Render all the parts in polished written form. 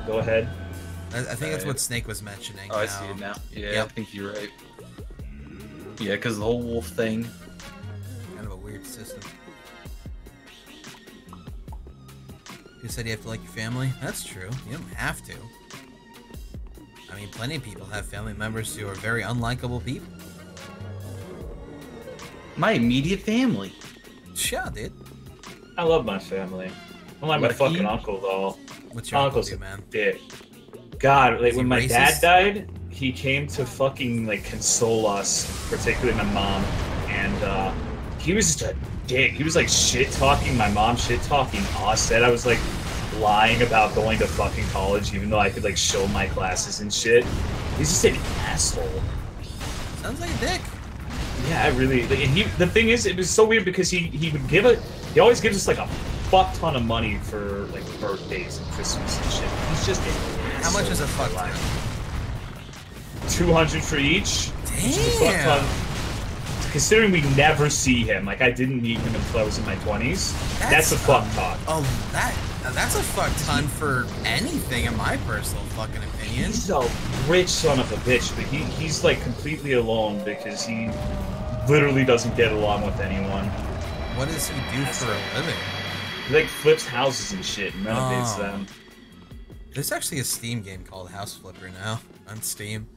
Go ahead. I think that's what Snake was mentioning. Oh, I see it now. Yeah, Yep. I think you're right. Yeah, because the whole wolf thing. Kind of a weird system. You said you have to like your family? That's true. You don't have to. I mean, plenty of people have family members who are very unlikable people. My immediate family. Yeah, dude. I love my family. I'm like my fucking uncle though. What's your uncle do, man? Dick. God, like when my racist? dad died, he came to fucking like console us, particularly my mom, and he was just a dick. He was like shit talking my mom, shit talking us. Said I was like lying about going to fucking college, even though I could like show my classes and shit. He's just an asshole. Sounds like a dick. Yeah, I really. Like, and the thing is, it was so weird because he would give it. He always gives us like a fuck ton of money for like birthdays and Christmas and shit. He's just an How much is a fuck ton? 200 for each. Damn. Considering we never see him, like I didn't meet him until I was in my 20s. That's a fuck ton. Oh, that's a fuck ton for anything, in my personal fucking opinion. He's a rich son of a bitch, but he's like completely alone because he literally doesn't get along with anyone. What does he do for a living? He like flips houses and shit and renovates them. There's actually a Steam game called House Flipper now on Steam.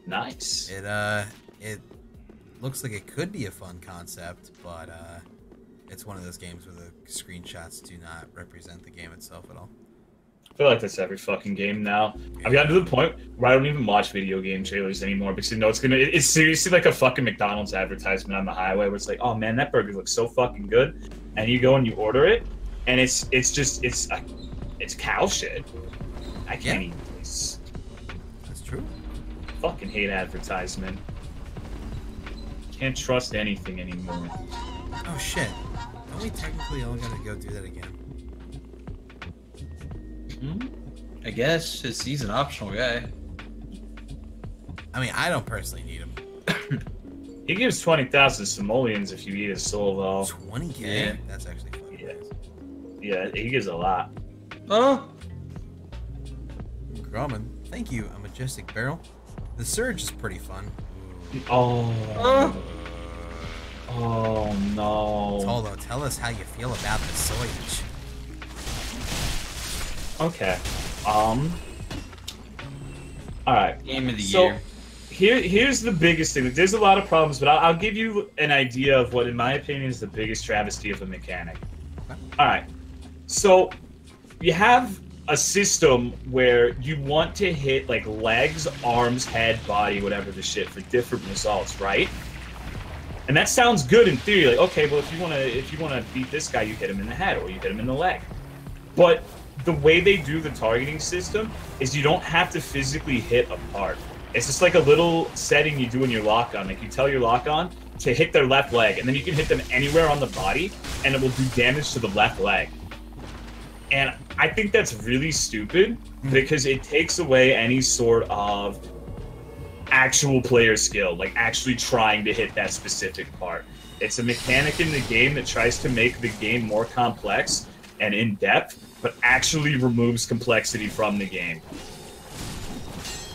Nice. It looks like it could be a fun concept, but it's one of those games where the screenshots do not represent the game itself at all. I feel like that's every fucking game now. I've gotten to the point where I don't even watch video game trailers anymore because you know it's seriously like a fucking McDonald's advertisement on the highway where it's like, oh man, that burger looks so fucking good, and you go and you order it, and it's cow shit. I can't eat this. That's true. Fucking hate advertisement. Can't trust anything anymore. Oh shit! Don't we technically all gotta go do that again? I guess since he's an optional guy. I mean, I don't personally need him. He gives 20,000 simoleons if you eat his soul, though. 20k? Yeah. That's actually fucking nice. Yeah, he gives a lot. Oh. Grumman, thank you, a majestic barrel. The surge is pretty fun. Oh. Oh no. Tolo, tell us how you feel about the Soyage. Okay. Alright. Game of the year. Here's the biggest thing. There's a lot of problems, but I'll give you an idea of what, in my opinion, is the biggest travesty of a mechanic. Alright. So, you have a system where you want to hit, like, legs, arms, head, body, whatever the shit, for different results, right? And that sounds good in theory. Like, okay, well, if you wanna beat this guy, you hit him in the head, or you hit him in the leg. But the way they do the targeting system is you don't have to physically hit a part. It's just like a little setting you do in your lock-on. Like, you tell your lock-on to hit their left leg, and then you can hit them anywhere on the body, and it will do damage to the left leg. And I think that's really stupid, because it takes away any sort of actual player skill, like actually trying to hit that specific part. It's a mechanic in the game that tries to make the game more complex and in-depth, but actually removes complexity from the game.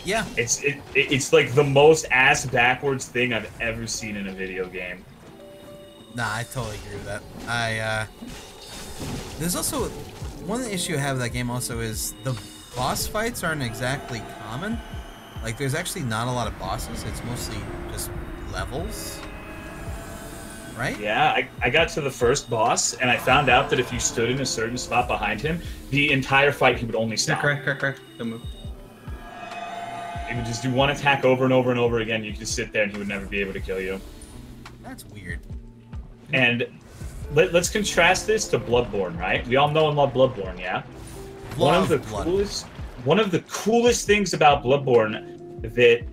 Yeah. It's like the most ass-backwards thing I've ever seen in a video game. Nah, I totally agree with that. There's also... one issue I have with that game also is the boss fights aren't exactly common. Like, there's actually not a lot of bosses. It's mostly just levels. Right? Yeah, I got to the first boss, and I found out that if you stood in a certain spot behind him, the entire fight he would only stop. Crack. Don't move. He would just do one attack over and over and over again. You could just sit there, and he would never be able to kill you. That's weird. And let's contrast this to Bloodborne, right? We all know and love Bloodborne, yeah? One of the coolest things about Bloodborne that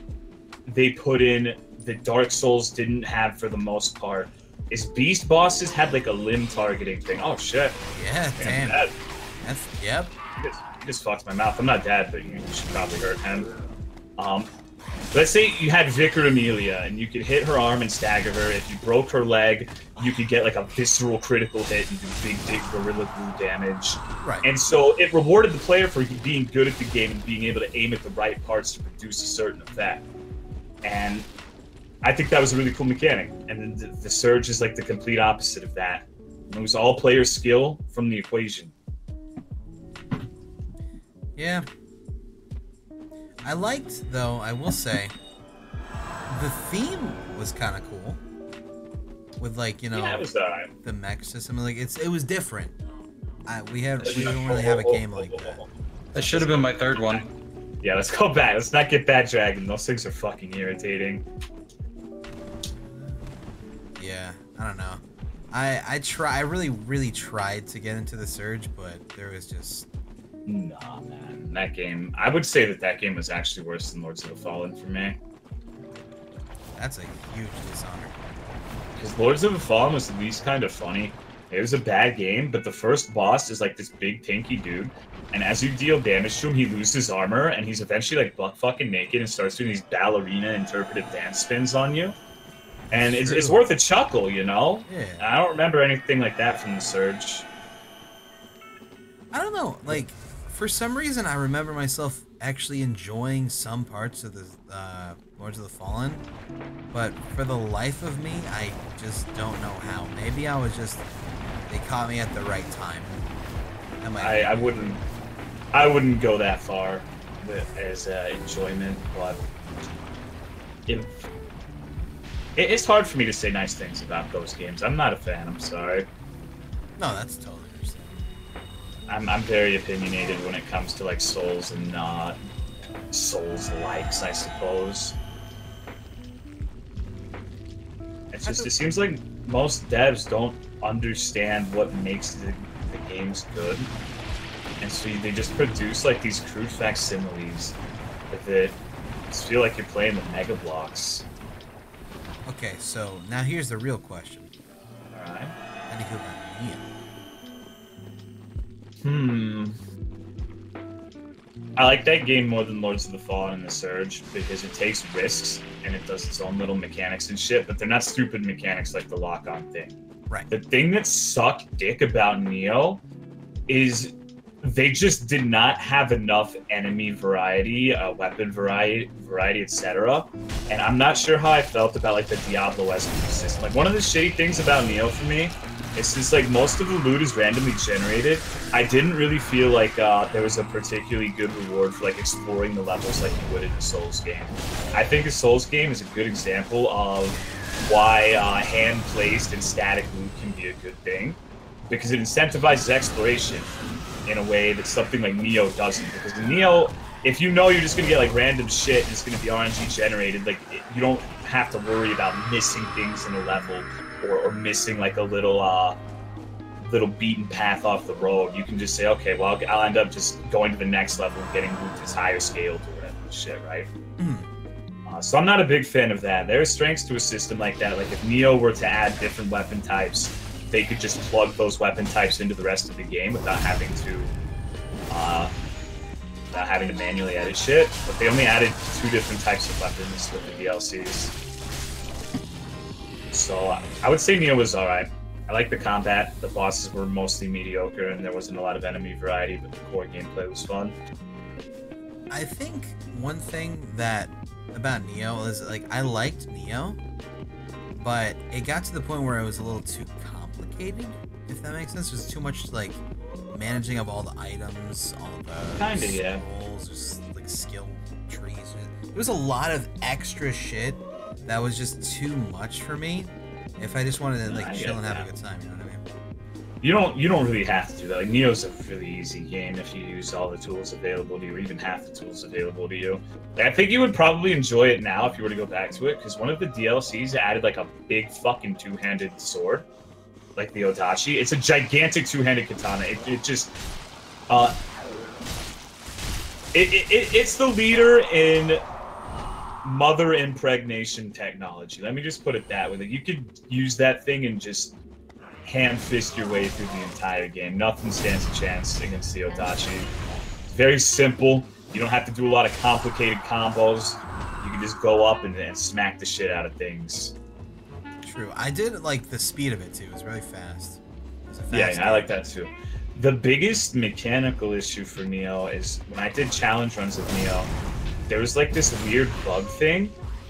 they put in that Dark Souls didn't have for the most part is beast bosses had like a limb targeting thing. Oh shit. Yeah, damn. Yep. Just fucked my mouth. I'm not dead, but you should probably hurt him. Let's say you had Vicar Amelia, and you could hit her arm and stagger her. If you broke her leg, you could get like a visceral critical hit and do big dick gorilla glue damage. Right. And so it rewarded the player for being good at the game and being able to aim at the right parts to produce a certain effect. And I think that was a really cool mechanic. And then the Surge is like the complete opposite of that. It was all player skill from the equation. Yeah. I liked, though, I will say, the theme was kind of cool. With, like, you know, yeah, it was alright. The mech system. Like, it was different. We don't really have a game like that. That should have been my third one. Yeah, let's go back. Let's not get Bad Dragon. Those things are fucking irritating. Yeah, I don't know. I really tried to get into the Surge, but there was just... Nah, man. That game... I would say that game was actually worse than Lords of the Fallen for me. That's a huge dishonor. Because Lords of the Fallen was at least kind of funny. It was a bad game, but the first boss is like this big tanky dude, and as you deal damage to him, he loses armor, and he's eventually like butt fucking naked and starts doing these ballerina interpretive dance spins on you. And it's worth a chuckle, you know? Yeah. I don't remember anything like that from the Surge. I don't know, like, for some reason I remember myself actually enjoying some parts of the Lords of the Fallen, but for the life of me, I just don't know how. Maybe I was just... They caught me at the right time. I wouldn't go that far as enjoyment, but it's hard for me to say nice things about those games. I'm not a fan. I'm sorry. No, that's totally understandable. I'm very opinionated when it comes to like Souls and not Souls likes, I suppose. It's just it seems like most devs don't understand what makes the games good, and so they just produce like these crude facsimiles that just feel like you're playing with Mega Blocks. Okay, so now here's the real question. Alright. How do you feel about Neo? I like that game more than Lords of the Fallen and the Surge because it takes risks and it does its own little mechanics and shit, but they're not stupid mechanics like the lock-on thing. Right. The thing that sucked dick about Neo is they just did not have enough enemy variety, weapon variety, etc. And I'm not sure how I felt about like the Diablo-esque system. Like one of the shitty things about Neo for me is since like most of the loot is randomly generated, I didn't really feel like there was a particularly good reward for like exploring the levels like you would in a Souls game. I think a Souls game is a good example of why hand-placed and static loot can be a good thing, because it incentivizes exploration in a way that something like Neo doesn't. Because in Neo, if you know you're just gonna get like random shit and it's gonna be RNG generated, like you don't have to worry about missing things in a level or missing like a little beaten path off the road. You can just say, okay, well I'll end up just going to the next level and getting loot that's higher scaled or whatever shit, right? So I'm not a big fan of that. There are strengths to a system like that. Like if Neo were to add different weapon types, they could just plug those weapon types into the rest of the game without having to manually edit shit. But they only added 2 different types of weapons with the DLCs. So I would say Neo was alright. I like the combat. The bosses were mostly mediocre and there wasn't a lot of enemy variety, but the core gameplay was fun. I think one thing about Neo is like I liked Neo, but it got to the point where it was a little too complicated, if that makes sense. There's too much like managing of all the items, all the roles, just like skill trees. There was a lot of extra shit that was just too much for me. If I just wanted to like chill and have a good time, you know what I mean? You don't really have to do that. Like Neo's a really easy game if you use all the tools available to you, or even half the tools available to you. Like, I think you would probably enjoy it now if you were to go back to it, because one of the DLCs added like a big fucking 2-handed sword, like the Odachi. It's a gigantic 2-handed katana. It just it's the leader in mother impregnation technology. Let me just put it that way. Like you could use that thing and just hand fist your way through the entire game. Nothing stands a chance against the Odachi. It's very simple. You don't have to do a lot of complicated combos. You can can just go up and smack the shit out of things. True. I did like the speed of it too. It was really fast. It was a fast Yeah, I like that too. The biggest mechanical issue for Neo is when I did challenge runs of Neo, there was like this weird bug thing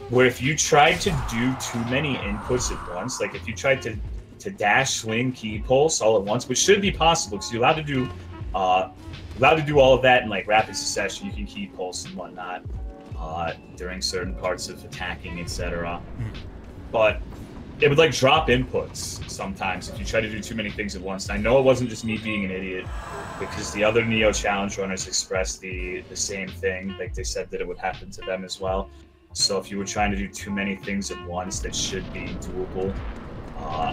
where if you tried to do too many inputs at once, like if you tried to dash, swing, key, pulse all at once, which should be possible because you're allowed to do all of that in like rapid succession. You can key, pulse, and whatnot during certain parts of attacking, etc. But it would like drop inputs sometimes if you try to do too many things at once. And I know it wasn't just me being an idiot, because the other Neo challenge runners expressed the same thing. Like they said that it would happen to them as well. So if you were trying to do too many things at once that should be doable,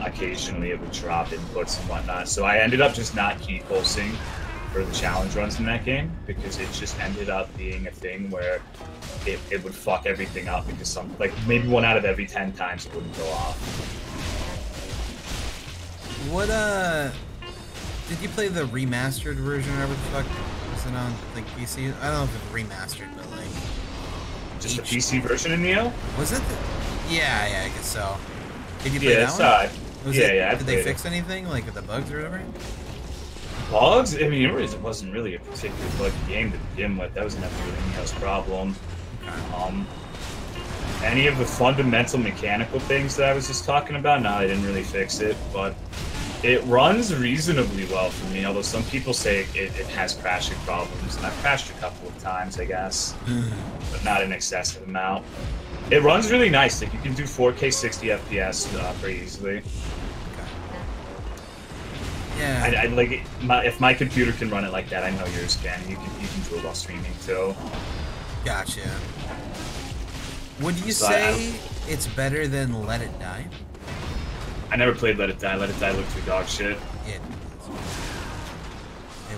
occasionally it would drop inputs and whatnot. So I ended up just not key pulsing for the challenge runs in that game, because it just ended up being a thing where it would fuck everything up, because like maybe 1 out of every 10 times it wouldn't go off. What did you play the remastered version or whatever the fuck? Was it on like PC? I don't know if it's remastered, but like just the PC version of Neo? Was it? Yeah, I guess so. Did you play that one? Did they fix anything like with the bugs or whatever? Bugs? I mean, it wasn't really a particularly buggy game to begin with. That was never really Neo's problem. Any of the fundamental mechanical things that I was just talking about, no, I didn't really fix it, but it runs reasonably well for me, although some people say it has crashing problems, and I've crashed a couple of times, I guess, but not an excessive amount. It runs really nice. Like, you can do 4K 60 FPS pretty easily. Yeah. I like it, if my computer can run it like that, I know yours can. You can do it while streaming too. Gotcha. Would you say it's better than Let It Die? I never played Let It Die. Let It Die looked like dog shit. It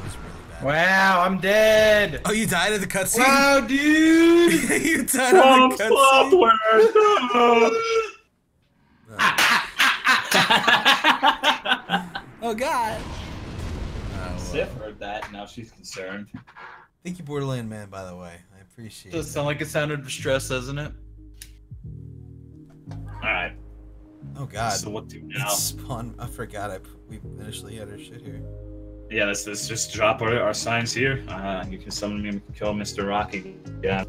was really bad. Wow, I'm dead. Oh, you died at the cutscene? Wow, dude. You died at the cutscene. Oh God. Sif heard that. Now she's concerned. Thank you, Borderland Man. By the way, I appreciate it. Does sound like a sound of distress, doesn't it? All right. Oh God. So what do now? Spawn. I forgot. We initially had our shit here. Yeah, let's just drop our signs here. You can summon me and kill Mr. Rocky. Yeah.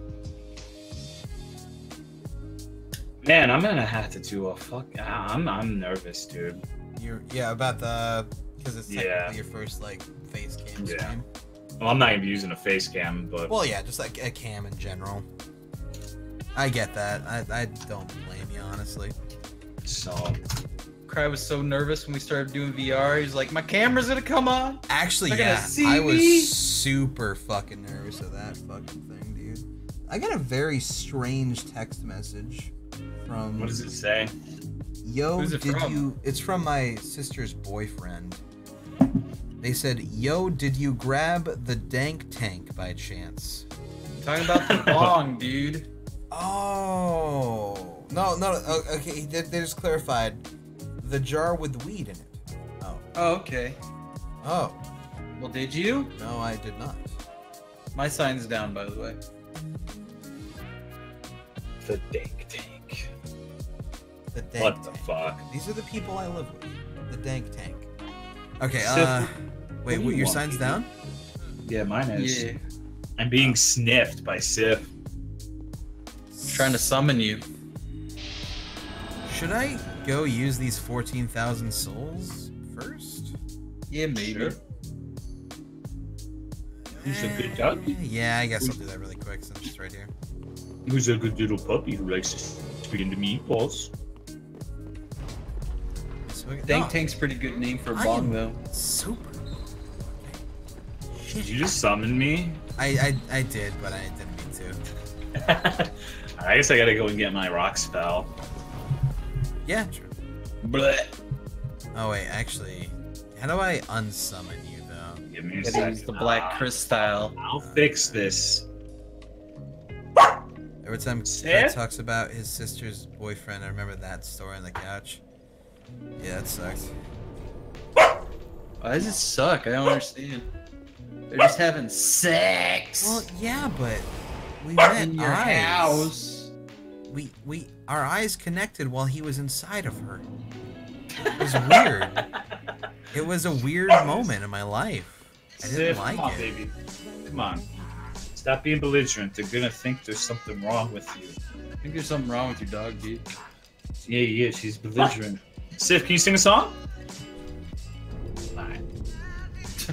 Man, I'm gonna have to do a fuck. I'm nervous, dude. About the because it's technically your first like face cam stream. Well, I'm not gonna be using a face cam, but well, yeah, just like a cam in general. I get that. I don't blame you, honestly. So, Cry was so nervous when we started doing VR. He's like, "My camera's gonna come on." Actually, They're yeah, gonna see I me. was super fucking nervous of that fucking thing, dude. I got a very strange text message from. What does it say? Yo, Who's it from? It's from my sister's boyfriend. They said, "Yo, did you grab the dank tank by chance?" Talking about the bong, dude. Oh no! Okay, they just clarified the jar with weed in it. Oh, okay. Oh. Well, did you? No, I did not. My sign's down, by the way. The dank tank. The dank What the tank. fuck? These are the people I live with. The dank tank. Okay, wait, what do you your want, sign's dude? down? Yeah, mine is. Yeah. I'm being sniffed by Sif. Trying to summon you. Should I go use these 14,000 souls first? Yeah, maybe. Sure. Who's a good dog? Yeah, I guess I'll do that really quick since it's right here. Who's a good little puppy who likes to spit into meatballs? Dank Tank's pretty good name for a bong, though. Super. Did you just summon me? I did, but I didn't mean to. I guess I gotta go and get my rock spell. Yeah, true. Blech. Oh wait, actually, how do I unsummon you though? Give me a Gotta second. use the black crystal. I'll fix this. Every time Sif? Kurt talks about his sister's boyfriend, I remember that story on the couch. Yeah, that sucks. Why does it suck? I don't understand. They're just having sex. Well, yeah, but we met in your eyes. house. our eyes connected while he was inside of her. It was weird. It was a weird moment in my life. I didn't like come on, it. baby. Come on. Stop being belligerent. They're gonna think there's something wrong with you. I think there's something wrong with your dog, dude. Yeah, she's belligerent. Sif, can you sing a song?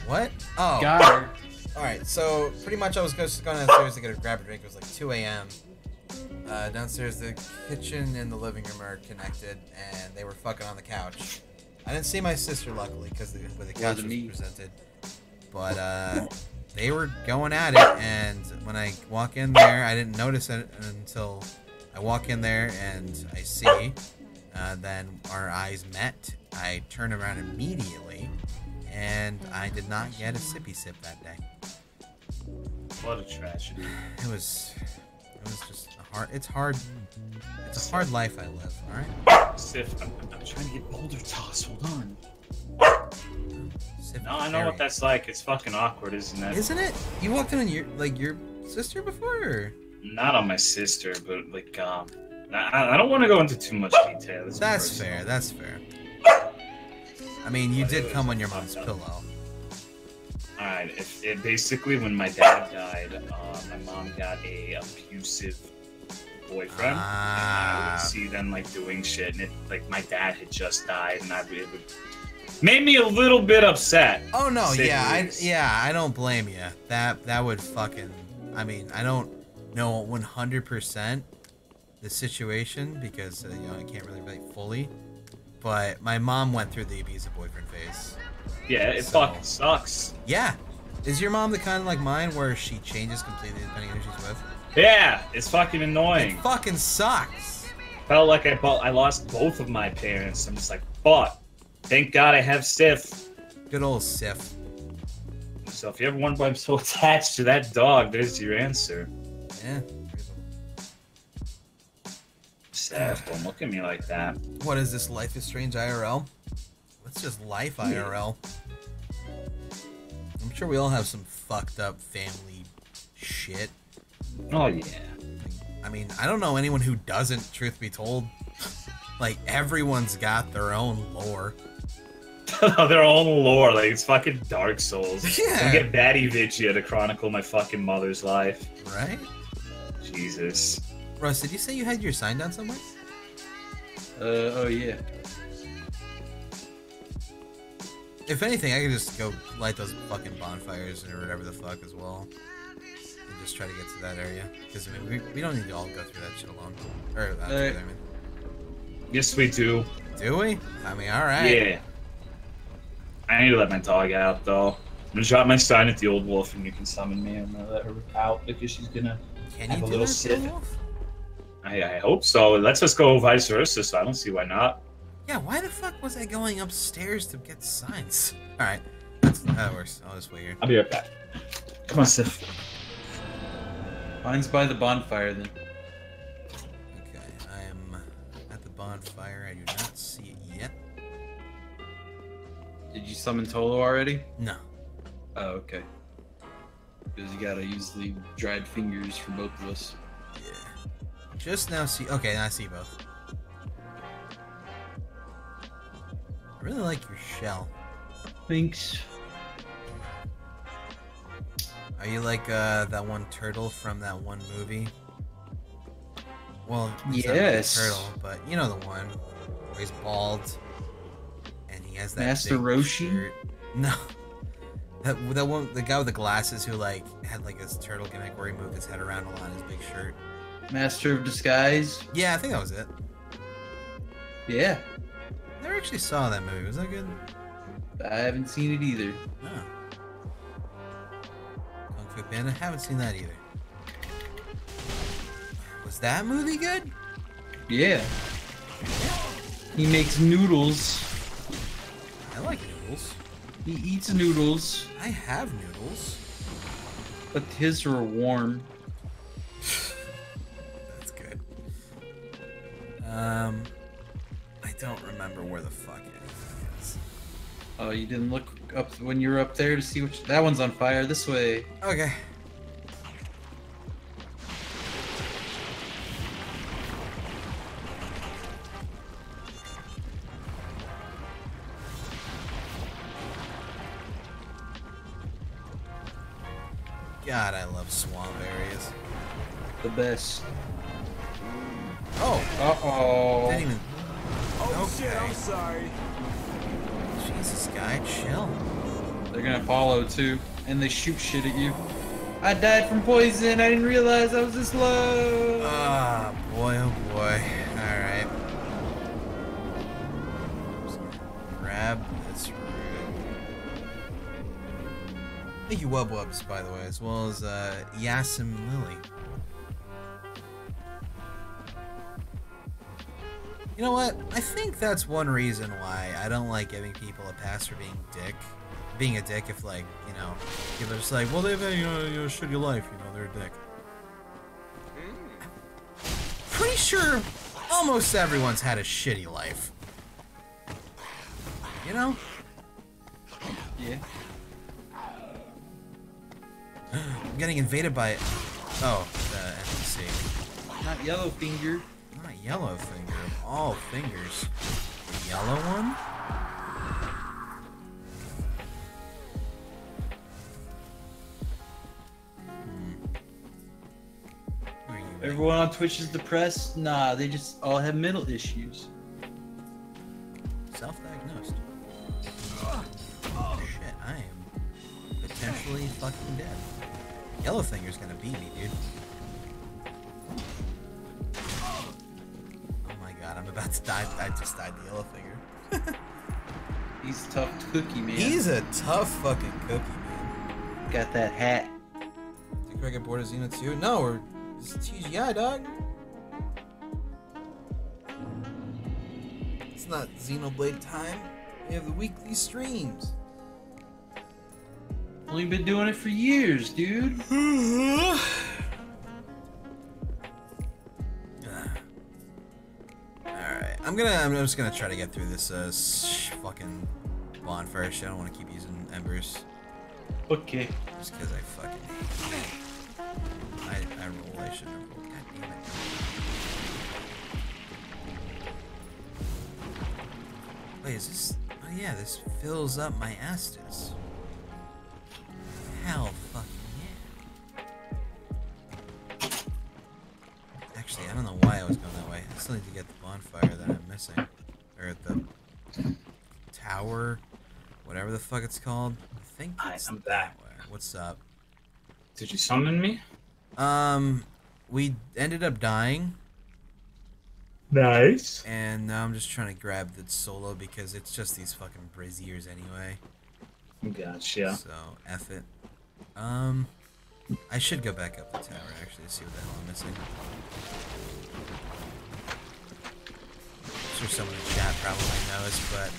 What? Oh. Got her. Alright, so pretty much I was just going downstairs to grab a drink. It was like 2 a.m. Downstairs, the kitchen and the living room are connected, and they were fucking on the couch. I didn't see my sister, luckily, because the couch was presented. But they were going at it, and when I walk in there, I didn't notice it until I walk in there and I see. Then our eyes met. I turned around immediately, and I did not get a sippy sip that day. What a tragedy. It was just a hard. It's hard. It's a hard life I live. All right. Sif, I'm trying to get boulder toss. Hold on. Sip No, I know what that's like. It's fucking awkward, isn't it? Isn't it? You walked in on your sister before? Or? Not on my sister, but like I don't want to go into too much detail. That's fair. That's fair. I mean, you did come on your mom's pillow. Alright, basically when my dad died, my mom got a abusive boyfriend. And I would see them like doing shit, and like my dad had just died, and it would made me a little bit upset. Oh no, I don't blame you. That would fucking. I mean, I don't know 100% the situation because I can't really relate fully. But my mom went through the abusive boyfriend phase. Yeah, it fucking sucks. Yeah. Is your mom the kind like mine where she changes completely depending on who she's with? Yeah, it's fucking annoying. It fucking sucks. Felt like I lost both of my parents. I'm just like, but thank God I have Sif. Good old Sif. So if you ever wonder why I'm so attached to that dog, there's your answer. Yeah. Sif, don't look at me like that. What is this, Life is Strange IRL? What's just life IRL? I'm sure we all have some fucked up family shit. Oh, yeah. I mean, I don't know anyone who doesn't, truth be told. Like, everyone's got their own lore. Their own lore, like it's fucking Dark Souls. Yeah. I get Batty Vigia to chronicle my fucking mother's life. Right? Jesus. Russ, did you say you had your sign down somewhere? Oh yeah. If anything, I could just go light those fucking bonfires or whatever the fuck as well. And just try to get to that area. Because, I mean, we don't need to all go through that shit alone. Or, together, I mean. Yes, we do. Do we? I mean, alright. Yeah. I need to let my dog out, though. I'm gonna drop my sign at the old wolf and you can summon me. I'm gonna let her out because she's gonna have a little sip. I hope so. Let's just go vice versa, so I don't see why not. Yeah, why the fuck was I going upstairs to get signs? Alright, that works. I'll just wait here. I'll be right back. Come on, Sif. Mine's by the bonfire then. Okay, I am at the bonfire. I do not see it yet. Did you summon Tolo already? No. Oh, okay. Because you gotta use the dried fingers for both of us. Yeah. Just now see. Okay, now I see both. I really like your shell. Thanks. Are you like that one turtle from that one movie? Well, it's not really a turtle, but you know the one where he's bald and he has that Master big Roshi? shirt. No, that one, the guy with the glasses who like had like his turtle gimmick where he moved his head around a lot in his big shirt. Master of Disguise? Yeah, I think that was it. Yeah. Never actually saw that movie. Was that good? I haven't seen it either. No. Kung Fu Panda, haven't seen that either. Was that movie good? Yeah. He makes noodles. I like noodles. He eats noodles, I have noodles. but his are warm. That's good. I don't remember where the fuck anything is. Oh, you didn't look up when you were up there to see which... That one's on fire. This way. Okay. God, I love swamp areas. The best. Oh. Uh-oh. Didn't even... Oh Okay. shit, I'm sorry. Jesus, guy, chill. They're gonna follow too, and they shoot shit at you. I died from poison. I didn't realize I was this low. Ah, boy, oh boy. Alright. Grab this root. Thank you, Wub Wubs, by the way, as well as Yasim Lily. You know what? I think that's one reason why I don't like giving people a pass for being a dick if, like, you know, people are just like, well, they've had, you know, shitty life, you know, they're a dick. Pretty sure almost everyone's had a shitty life. You know? Yeah. I'm getting invaded by... Oh, the NPC. Not Yellowfinger. Not Yellowfinger, of all fingers. The yellow one? Where are you? Everyone on Twitch is depressed? Nah, they just all have mental issues. Self-diagnosed. Shit, I am potentially fucking dead. Yellowfinger's gonna beat me, dude. Oh my god, I'm about to die. I just died to Yellowfinger. He's a tough cookie, man. He's a tough fucking cookie, man. got that hat. Did Craig get bored of Xeno 2? No, we're just TGI, dog. It's not Xenoblade time. We have the weekly streams. Only been doing it for years, dude. Alright, I'm just gonna try to get through this fucking bonfire shit. I don't want to keep using embers. Okay. Just because I fucking hate it. I roll, I shouldn't have rolled. God damn it. Wait, is this... Oh yeah, this fills up my Estus. Hell fucking yeah. Actually, I don't know why I was going that way. I still need to get the bonfire that I'm missing. Or the tower, whatever the fuck it's called. I think it's I'm that back. way. What's up? Did you summon me? We ended up dying. Nice. And now I'm just trying to grab the solo because it's just these fucking braziers anyway. Gotcha. So, F it. I should go back up the tower actually to see what the hell I'm missing. I'm sure someone in chat probably knows, but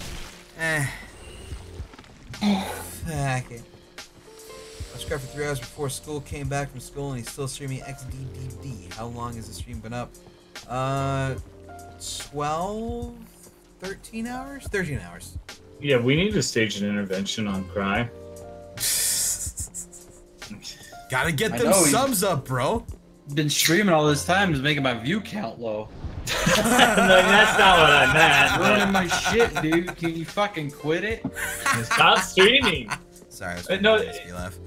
fuck it. I scrapped for 3 hours before school, came back from school, and he's still streaming XDDD. How long has the stream been up? 12, 13 hours? 13 hours. Yeah, we need to stage an intervention on Cry. Gotta get I them know, subs up, bro. Been streaming all this time is making my view count low. No, that's not what I meant. Ruining my shit, dude. Can you fucking quit it? Stop streaming. Sorry, I was No, making me laugh.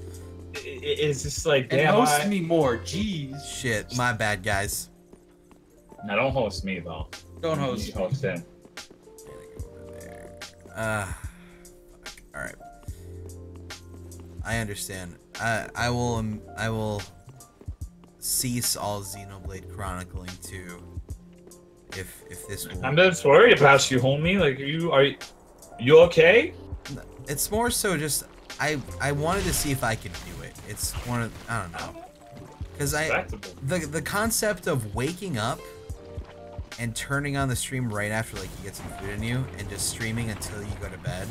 It's just like, And damn. host me more, jeez. Shit, my bad, guys. No, don't host me though. Don't You host me. host him. Fuck. Alright. I understand. I will cease all Xenoblade chronicling too. If this will. I'm just worried about you, homie. Like, are you okay? It's more so just I wanted to see if I could do it. It's one of I don't know. Cause the concept of waking up and turning on the stream right after like you get some food in you and just streaming until you go to bed.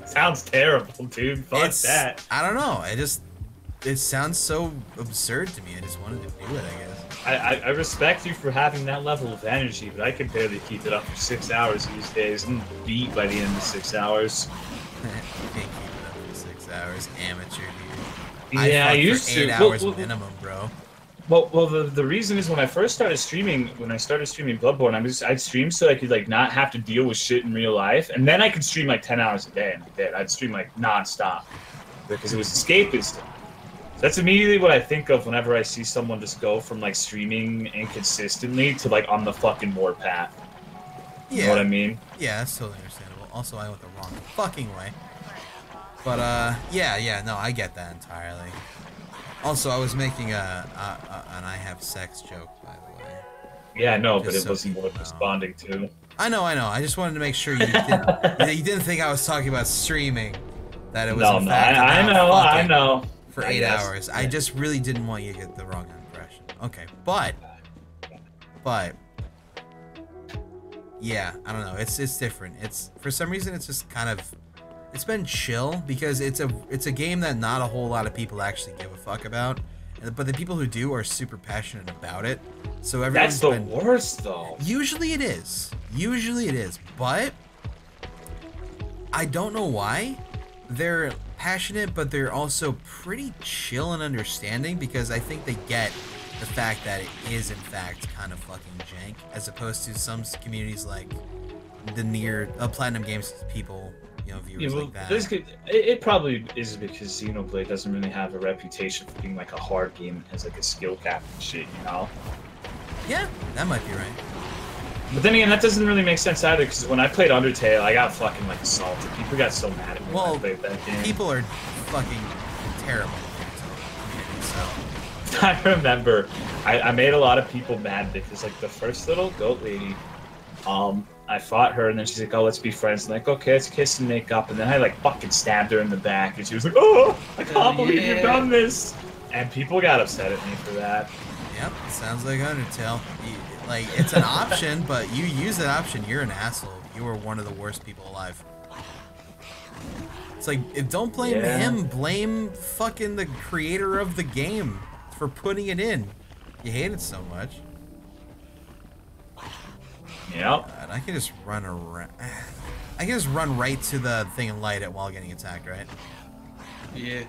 Sounds terrible, dude. Fuck that. I don't know. It sounds so absurd to me. I just wanted to do it, I guess. I respect you for having that level of energy, but I can barely keep it up for 6 hours these days. I'm beat by the end of 6 hours. You can't keep it up for 6 hours, amateur dude. Yeah, I fuck used for to. 8 hours minimum, bro. Well, the reason is when I first started streaming, Bloodborne, I'd stream so I could like not have to deal with shit in real life, and then I could stream like 10 hours a day, and I did. I'd stream like non-stop because it was escapism. That's immediately what I think of whenever I see someone just go from like streaming inconsistently to like on the fucking warpath. Yeah. You know what I mean? Yeah, that's totally understandable. Also, I went the wrong fucking way. But yeah, no, I get that entirely. Also, I was making an I have sex joke, by the way. Yeah, no, but Just it so wasn't people worth know. responding to. I know. I just wanted to make sure you didn't think I was talking about streaming. That it was in fact I about know. for I 8 guess. hours. I just really didn't want you to get the wrong impression. Okay, but yeah, I don't know. It's different. It's for some reason it's just kind of it's been chill because it's a game that not a whole lot of people actually give a fuck about. But the people who do are super passionate about it. So everyone's That's the worst though. Usually it is. But I don't know why. They're passionate, but they're also pretty chill and understanding because I think they get the fact that it is in fact kind of fucking jank, as opposed to some communities like the Platinum Games people, you know, viewers like that. It probably is because Xenoblade doesn't really have a reputation for being like a hard game that has like a skill cap and shit, you know? Yeah, that might be right. But then again, that doesn't really make sense either, because when I played Undertale, I got fucking like assaulted. People got so mad at me when I played that game. People are fucking terrible. So I remember I made a lot of people mad because like the first little goat lady, I fought her and then she's like, oh, let's be friends. I'm like, okay, let's kiss and make up. And then I like fucking stabbed her in the back and she was like, oh, I can't believe you've done this. And people got upset at me for that. Yep, sounds like Undertale. Like, it's an option, but you use that option, you're an asshole. You are one of the worst people alive. It's like, if don't blame him, blame fucking the creator of the game for putting it in. You hate it so much. Yep. God, I can just run around. I can just run right to the thing and light it while getting attacked, right? Yeah.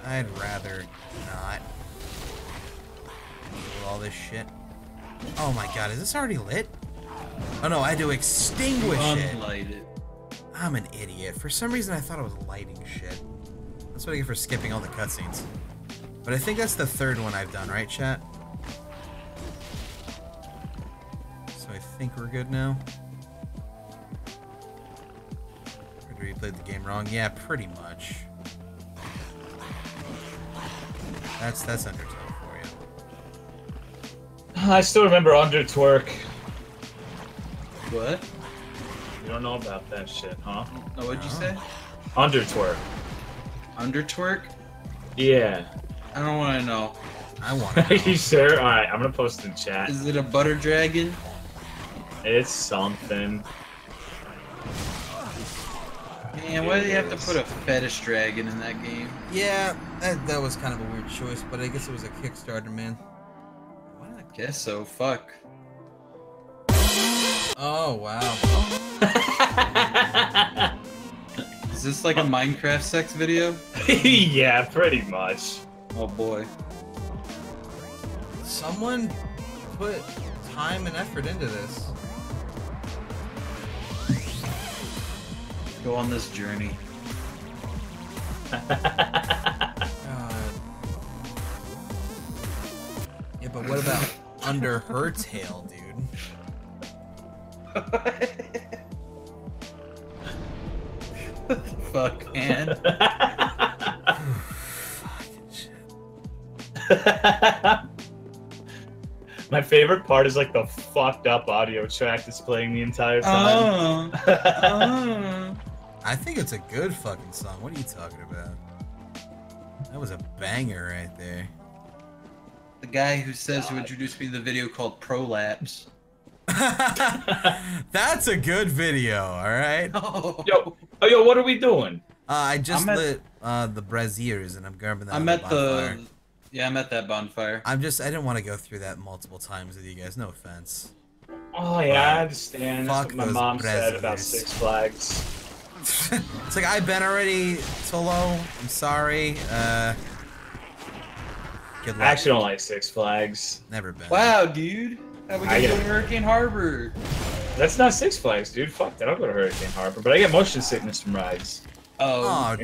I'd rather not deal with all this shit. Oh my god, is this already lit? Oh no, I had to extinguish it. Unlight it. I'm an idiot. For some reason I thought I was lighting shit. That's what I get for skipping all the cutscenes. But I think that's the third one I've done, right, chat? So I think we're good now. Or did we play the game wrong? Yeah, pretty much. That's Undertale for you. I still remember Undertwerk. What? You don't know about that shit, huh? Oh, what'd you say? Undertwerk. Undertwerk? Yeah. I don't want to know. I want to Are you sure? Alright, I'm gonna post in chat. Is it a butter dragon? It's something. Man, why do you have to put a fetish dragon in that game? Yeah, that was kind of a weird choice, but I guess it was a Kickstarter, man. I guess so. Fuck. Oh, wow. Is this like a Minecraft sex video? Yeah, pretty much. Oh boy. Someone put time and effort into this. Go on this journey. Yeah, but what about under her tail, dude? What the fuck, man? Fucking shit. My favorite part is like the fucked up audio track that's playing the entire time. I think it's a good fucking song. What are you talking about? That was a banger right there. The guy who says who introduced me to the video called Prolapse. That's a good video, alright? Oh. Yo, what are we doing? I just lit the braziers and I'm grabbing that. I'm at the... Yeah, I'm at that bonfire. I didn't want to go through that multiple times with you guys, no offense. Oh yeah, I understand. That's what my those mom said about braziers. Six Flags. It's like, I've been already, Tolo. I'm sorry. Good luck. I actually don't like Six Flags. Never been. Wow, dude. How we gonna go to Hurricane Harbor? That's not Six Flags, dude. Fuck that. I'll go to Hurricane Harbor. But I get motion sickness from rides. Oh, Oh,